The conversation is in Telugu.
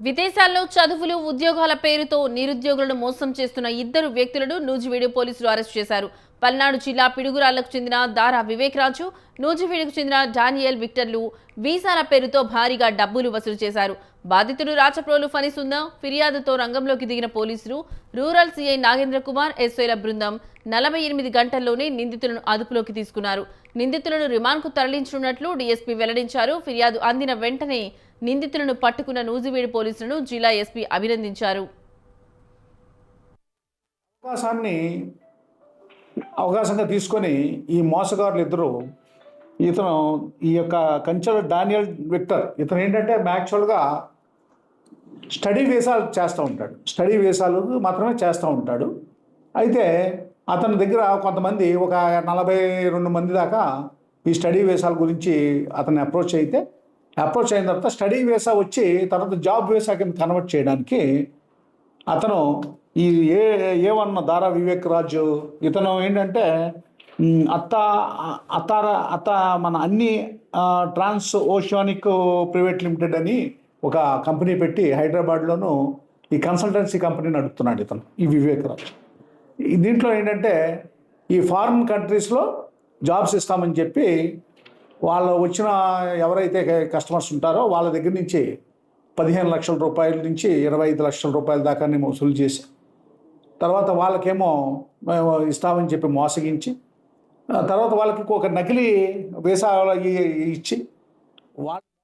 విదేశాల్లో చదువులు ఉద్యోగాల పేరుతో నిరుద్యోగులను మోసం చేస్తున్న ఇద్దరు వ్యక్తులను నూజివీడు పోలీసులు అరెస్ట్ చేశారు. పల్నాడు జిల్లా పిడుగురాళ్లకు చెందిన దారా వివేక్ రాజు, నూజివీడుకు చెందిన డానియల్ విక్టర్లు వీసాల పేరుతో భారీగా డబ్బులు వసూలు చేశారు. బాధితుడు రాచప్రోలు ఫణిసుంద ఫిర్యాదుతో రంగంలోకి దిగిన పోలీసులు రూరల్ సీఐ నాగేంద్ర కుమార్ ఎస్ఐల బృందం 48 గంటల్లోనే నిందితులను అదుపులోకి తీసుకున్నారు. నిందితులను రిమాండ్కు తరలించనున్నట్లు డీఎస్పీ వెల్లడించారు. ఫిర్యాదు అందిన వెంటనే నిందితులను పట్టుకున్న నూజివీడు పోలీసులను జిల్లా ఎస్పీ అభినందించారు. అవకాశంగా తీసుకొని ఈ మోసగారులు ఇద్దరు ఇతను ఈ యొక్క కంచెల డానియల్ విక్టర్ ఇతను ఏంటంటే యాక్చువల్గా స్టడీ వీసాలు చేస్తూ ఉంటాడు. స్టడీ వీసాలు మాత్రమే చేస్తూ ఉంటాడు. అయితే అతని దగ్గర కొంతమంది ఒక 42 మంది దాకా ఈ స్టడీ వీసాల గురించి అతన్ని అప్రోచ్ అయిన తర్వాత స్టడీ వీసా వచ్చి తర్వాత జాబ్ వీసా కింద కన్వర్ట్ చేయడానికి అతను ఈ ఏ1 దారా వివేక్ రాజు ఇతను ఏంటంటే మన అన్ని ట్రాన్స్ ఓషియానిక్ ప్రైవేట్ లిమిటెడ్ అని ఒక కంపెనీ పెట్టి హైదరాబాద్లోనూ ఈ కన్సల్టెన్సీ కంపెనీ నడుపుతున్నాడు ఇతను ఈ వివేక్ రాజు. దీంట్లో ఏంటంటే ఈ ఫారిన్ కంట్రీస్లో జాబ్స్ ఇస్తామని చెప్పి వాళ్ళు వచ్చిన ఎవరైతే కస్టమర్స్ ఉంటారో వాళ్ళ దగ్గర నుంచి 15 లక్షల రూపాయల నుంచి 25 లక్షల రూపాయల దాకా వసూలు చేసి తర్వాత వాళ్ళకేమో ఇస్తామని చెప్పి మోసగించి తర్వాత వాళ్ళకి ఒక నకిలీ వీసా ఇచ్చి వాళ్ళ